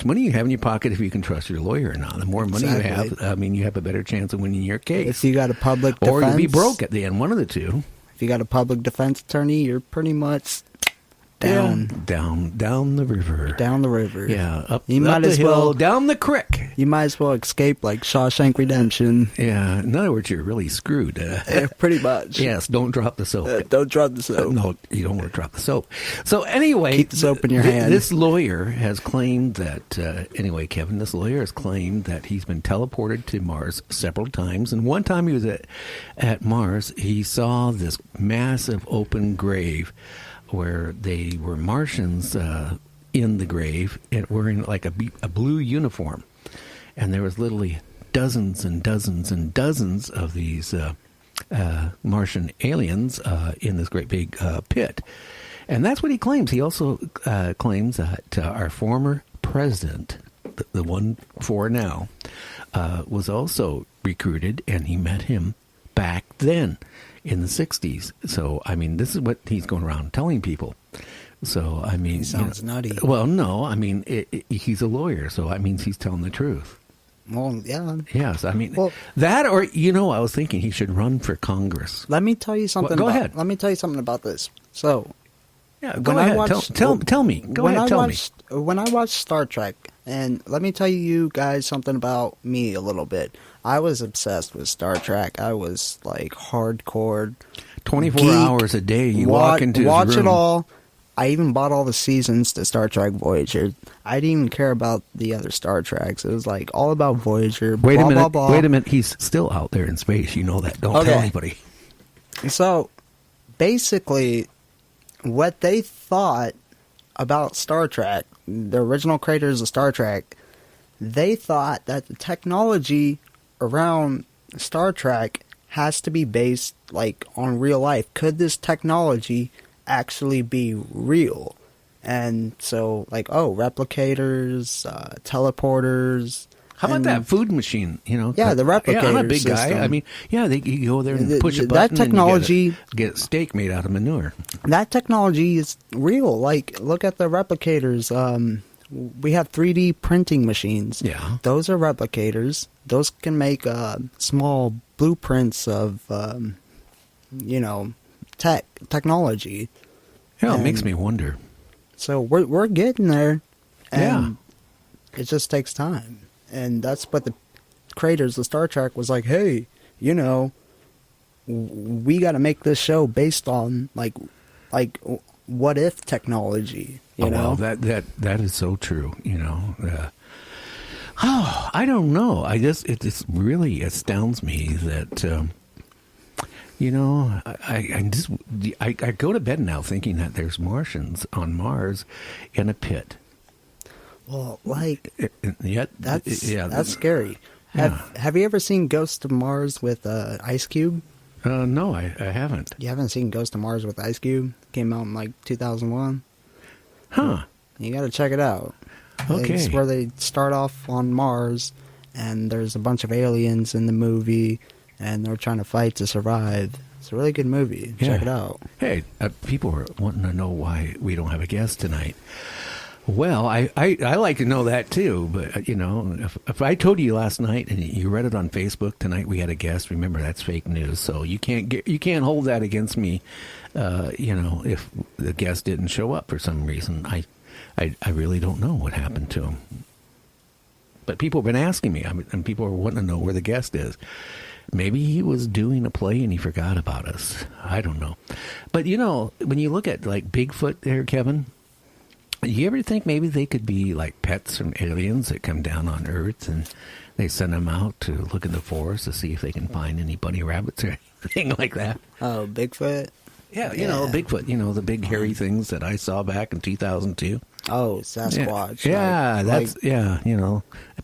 much money you have in your pocket if you can trust your lawyer or not. The more money you have, I mean, you have a better chance of winning your case. If you got a public defense, or you'll be broke at the end, one of the two. If you got a public defense attorney, you're pretty much down. Yeah, down the river. Down the river. Yeah, up You might the as hill, well down the creek. You might as well escape like Shawshank Redemption. Yeah, in other words, you're really screwed. Yeah, pretty much. Yes, don't drop the soap. Don't drop the soap. No, you don't want to drop the soap. So anyway, keep the soap in your hand. This lawyer has claimed that, anyway, Kevin, this lawyer has claimed that he's been teleported to Mars several times. And one time he was at Mars, he saw this massive open grave where they were Martians in the grave and wearing like a blue uniform. And there was literally dozens and dozens and dozens of these Martian aliens in this great big pit. And that's what he claims. He also claims that our former president, the one for now, was also recruited, and he met him back then in the 60s. So, I mean, this is what he's going around telling people. So, I mean... He sounds nutty. Well, no, I mean, he's a lawyer, so that means he's telling the truth. Well, yeah. Yes, I mean, that or, I was thinking he should run for Congress. Let me tell you something. Go ahead. Let me tell you something about this. So... Yeah, go ahead. Tell me. Go ahead, tell me. When I watched Star Trek, and let me tell you guys something about me a little bit. I was obsessed with Star Trek. I was like hardcore. 24 geek. hours a day. You walk into his watch room. It all. I even bought all the seasons to Star Trek Voyager. I didn't even care about the other Star Treks. It was like all about Voyager. Wait blah, a minute. blah, blah. Wait a minute. He's still out there in space. You know that. Don't tell anybody. So, basically, what they thought about Star Trek, the original creators of Star Trek, they thought that the technology around Star Trek has to be based like on real life. Could this technology actually be real? And so, like, replicators, teleporters. How about that food machine? Yeah, the replicator. Yeah, I'm a big system. guy. I mean, you go there and push a button. That technology, and you get steak made out of manure. That technology is real. Like, look at the replicators. We have 3D printing machines. Yeah, those are replicators. Those can make small blueprints of, technology. Yeah, it makes me wonder. So we're getting there. And yeah, it just takes time. And that's what the creators of Star Trek was like, hey, we got to make this show based on, like what if technology, you know? Well, that is so true, I don't know. It just really astounds me that, I go to bed now thinking that there's Martians on Mars in a pit. Well, like, yet that's scary. Yeah. Have you ever seen Ghost of Mars with Ice Cube? No, I haven't. You haven't seen Ghost of Mars with Ice Cube? Came out in like 2001. Huh. You got to check it out. Okay. It's where they start off on Mars, and there's a bunch of aliens in the movie, and they're trying to fight to survive. It's a really good movie. Yeah. Check it out. Hey, people are wanting to know why we don't have a guest tonight. Well, I like to know that too, but if I told you last night and you read it on Facebook tonight, we had a guest. Remember, that's fake news, so you can't hold that against me. If the guest didn't show up for some reason, I really don't know what happened to him. But people have been asking me, and people are wanting to know where the guest is. Maybe he was doing a play and he forgot about us. I don't know. But when you look at like Bigfoot there, Kevin. You ever think maybe they could be like pets from aliens that come down on Earth and they send them out to look in the forest to see if they can find any bunny rabbits or anything like that? Oh, Bigfoot? Yeah, Bigfoot, the big hairy things that I saw back in 2002. Oh, Sasquatch. Yeah, a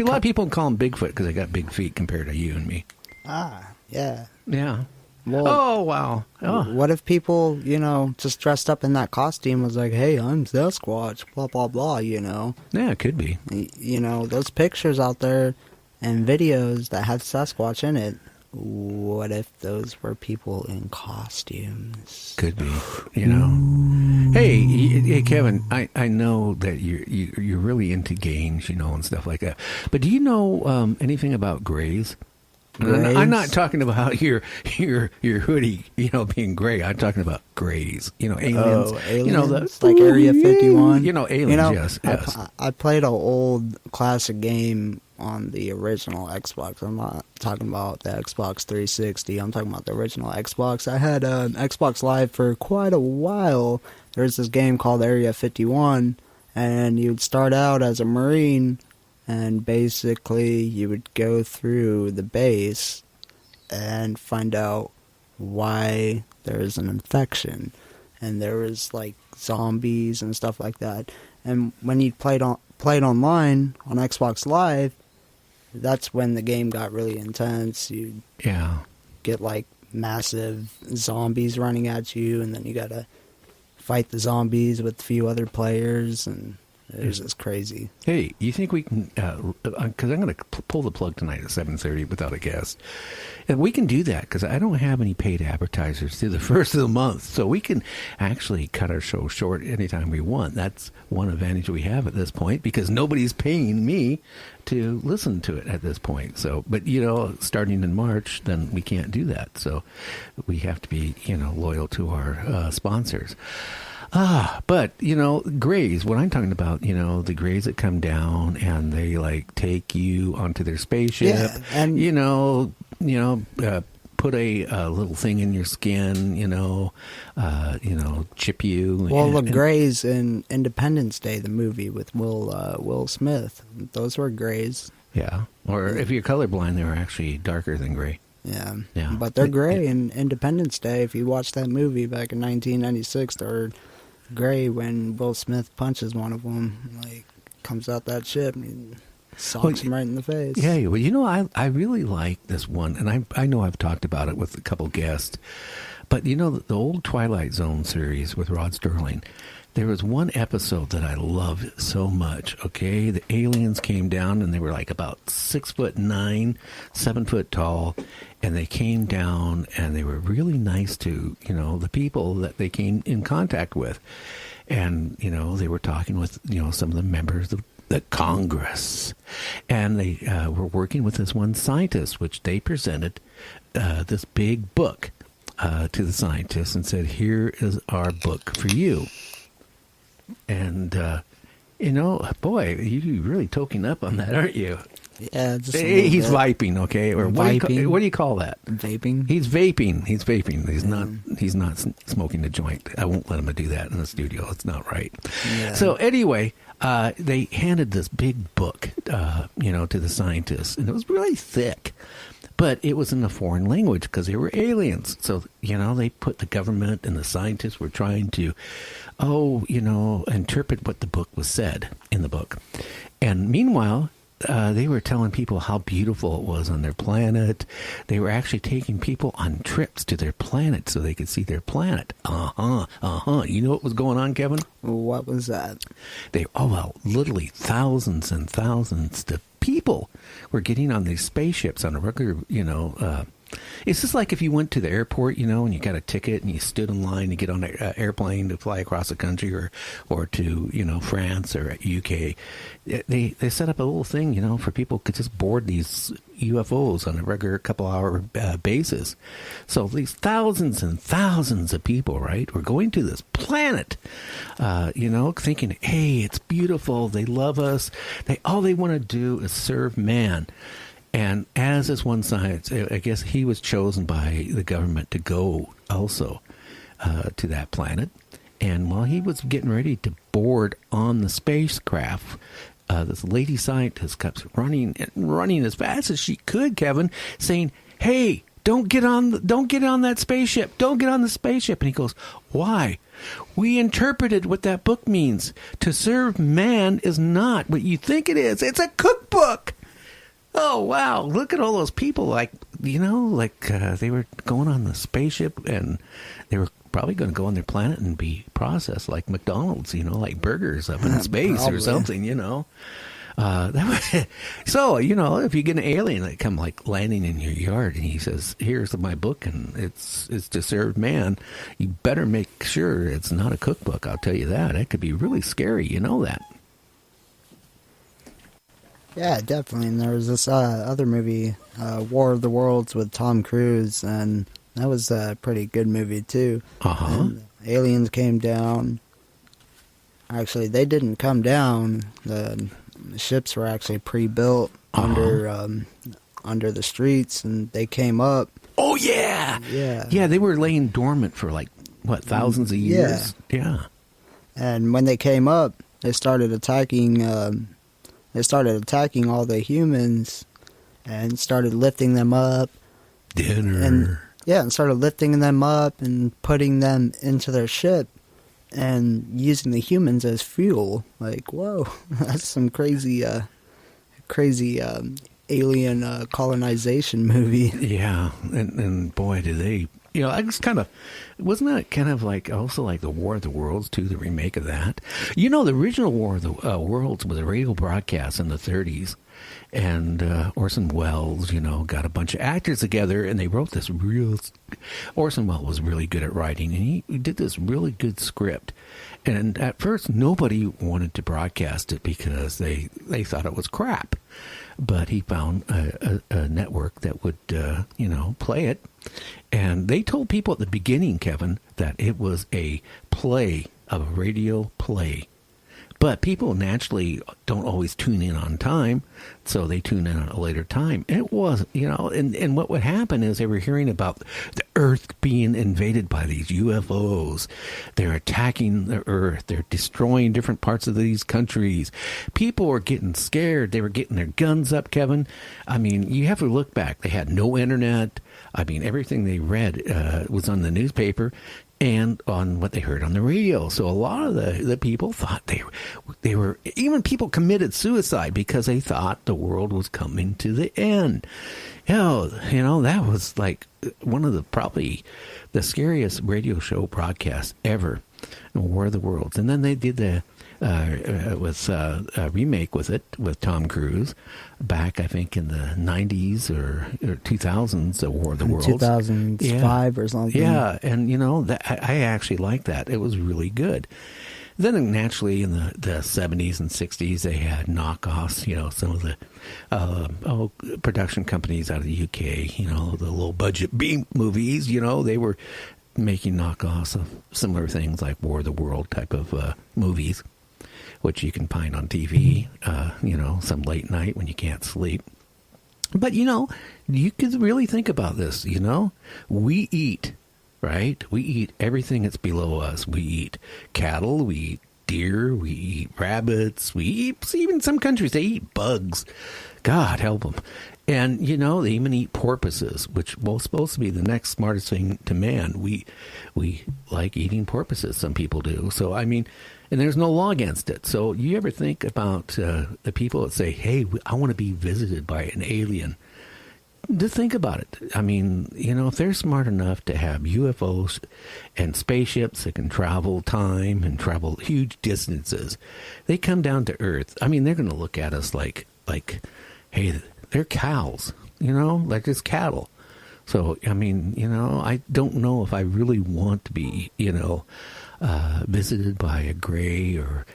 lot of people call them Bigfoot because they got big feet compared to you and me. Ah, yeah. Yeah. Well, oh, wow. Oh. What if people, just dressed up in that costume was like, hey, I'm Sasquatch, blah, blah, blah, Yeah, it could be. Those pictures out there and videos that have Sasquatch in it, what if those were people in costumes? Could be, Hey, Kevin, I know that you're really into games, and stuff like that. But do you know anything about Grays? I'm not talking about your hoodie, being gray. I'm talking about Grays, aliens. Oh, aliens? Like Area 51? Aliens, yes. I played an old classic game on the original Xbox. I'm not talking about the Xbox 360. I'm talking about the original Xbox. I had an Xbox Live for quite a while. There's this game called Area 51, and you'd start out as a Marine, and basically you would go through the base and find out why there's an infection, and there was like zombies and stuff like that. And when you played online on Xbox Live, that's when the game got really intense. You get like massive zombies running at you, and then you gotta fight the zombies with a few other players, and it was just crazy. Hey, you think we can, because I'm going to pull the plug tonight at 7:30 without a guest. And we can do that because I don't have any paid advertisers through the first of the month. So we can actually cut our show short anytime we want. That's one advantage we have at this point because nobody's paying me to listen to it at this point. So, but, starting in March, then we can't do that. So we have to be, loyal to our sponsors. But, Grays, what I'm talking about, the Grays that come down and they, take you onto their spaceship, and put a little thing in your skin, chip you. Well, the Grays in Independence Day, the movie with Will Smith, those were Grays. Yeah, or if you're colorblind, they were actually darker than gray. Yeah, but they're gray in Independence Day. If you watch that movie back in 1996, they're gray when Will Smith punches one of them, comes out that ship and socks him right in the face. Yeah, well, I really like this one, and I know I've talked about it with a couple guests, but the old Twilight Zone series with Rod Serling, there was one episode that I loved so much, okay? The aliens came down, and they were about 6'9", 7 foot tall, and they came down, and they were really nice to, the people that they came in contact with. And, they were talking with, some of the members of the Congress. And they were working with this one scientist, which they presented this big book to the scientists and said, here is our book for you. And, boy, you're really toking up on that, aren't you? Yeah, just he's vaping, okay? Or what do you call that? Vaping. He's vaping. He's not smoking a joint. I won't let him do that in the studio. It's not right. Yeah. So anyway, they handed this big book, to the scientists, and it was really thick. But it was in a foreign language because they were aliens. So, they put the government and the scientists were trying to, interpret what the book was said in the book. And meanwhile, they were telling people how beautiful it was on their planet. They were actually taking people on trips to their planet so they could see their planet. You know what was going on, Kevin? What was that? Literally thousands and thousands of people were getting on these spaceships on a regular, it's just like if you went to the airport, and you got a ticket and you stood in line to get on an airplane to fly across the country or to, France or UK. They set up a little thing, for people could just board these UFOs on a regular couple-hour basis. So these thousands and thousands of people, right, were going to this planet, thinking, hey, it's beautiful. They love us. All they want to do is serve man. And as this one science, I guess he was chosen by the government to go also to that planet. And while he was getting ready to board on the spacecraft, this lady scientist kept running as fast as she could, Kevin, saying, "Hey, don't get on that spaceship. Don't get on the spaceship." And he goes, "Why? We interpreted what that book means. To serve man is not what you think it is. It's a cookbook." Oh, wow. Look at all those people, they were going on the spaceship and they were probably going to go on their planet and be processed like McDonald's, like burgers up in space or something, So, if you get an alien that come like landing in your yard and he says, "Here's my book and it's to serve man," you better make sure it's not a cookbook. I'll tell you that. It could be really scary. You know that. Yeah, definitely. And there was this other movie, War of the Worlds with Tom Cruise, and that was a pretty good movie too. And aliens came down. Actually, they didn't come down. The ships were actually pre-built under the streets, and they came up. Oh yeah, yeah. They were laying dormant for like thousands of years. Yeah. And when they came up, they started attacking. They started attacking all the humans, and started lifting them up. Dinner. And started lifting them up and putting them into their ship. And using the humans as fuel. Like, whoa, that's some crazy alien colonization movie. Yeah, and boy, did they... I just wasn't that kind of like also like the War of the Worlds too, the remake of that? The original War of the Worlds was a radio broadcast in the 30s. And Orson Welles, got a bunch of actors together, and they wrote this Orson Welles was really good at writing, and he did this really good script. And at first, nobody wanted to broadcast it because they thought it was crap. But he found a network that would, play it. And they told people at the beginning, Kevin, that it was a radio play. But people naturally don't always tune in on time, so they tune in at a later time. It was, and what would happen is they were hearing about the Earth being invaded by these UFOs. They're attacking the Earth. They're destroying different parts of these countries. People were getting scared. They were getting their guns up, Kevin. I mean, you have to look back. They had no internet. I mean, everything they read was on the newspaper and on what they heard on the radio. So a lot of the people thought they were, even people committed suicide because they thought the world was coming to the end. That was like one of probably the scariest radio show broadcasts ever, War of the Worlds. And then they did a remake with it with Tom Cruise back, I think, in the 90s or 2000s, the War of the Worlds. 2005 or something. Yeah, and I actually liked that. It was really good. Then naturally in the 70s and 60s they had knockoffs, some of the production companies out of the UK, the low budget B movies, they were making knockoffs of similar things like War of the World type of movies, which you can find on TV, some late night when you can't sleep. But, you could really think about this, we eat, right? We eat everything that's below us. We eat cattle, we eat deer, we eat rabbits, we eat, even some countries, they eat bugs. God help them. And, they even eat porpoises, which was supposed to be the next smartest thing to man. We like eating porpoises, some people do. So, I mean, and there's no law against it. So you ever think about the people that say, hey, I want to be visited by an alien? Just think about it. I mean, if they're smart enough to have UFOs and spaceships that can travel time and travel huge distances, they come down to Earth. I mean, they're going to look at us like, hey, they're cows, like it's cattle. So, I mean, I don't know if I really want to be, visited by a gray or,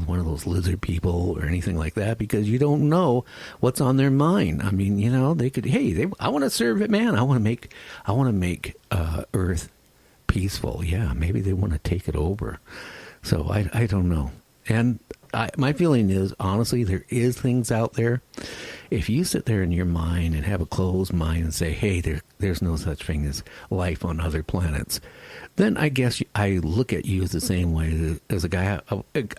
one of those lizard people or anything like that, because you don't know what's on their mind. I mean, they could, I want to serve it, man. I want to make Earth peaceful. Yeah, maybe they want to take it over. So I don't know. And my feeling is, honestly, there is things out there. If you sit there in your mind and have a closed mind and say, hey, there's no such thing as life on other planets, then I guess I look at you as the same way as a guy.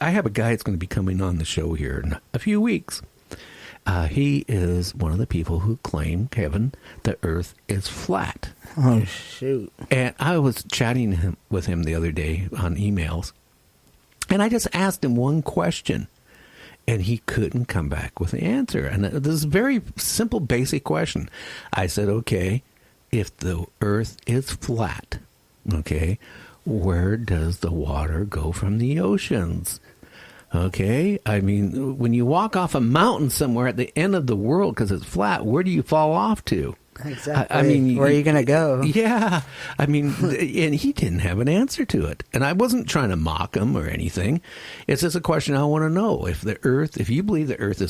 I have a guy that's going to be coming on the show here in a few weeks. He is one of the people who claim, Kevin, the Earth is flat. Oh, shoot. And I was chatting with him the other day on emails, and I just asked him one question, and he couldn't come back with the answer. And this is a very simple, basic question. I said, okay, if the Earth is flat, okay, where does the water go from the oceans? Okay? I mean, when you walk off a mountain somewhere at the end of the world because it's flat, where do you fall off to? Exactly. I mean, where are you going to go? Yeah. I mean, and he didn't have an answer to it. And I wasn't trying to mock him or anything. It's just a question I want to know. If you believe the earth is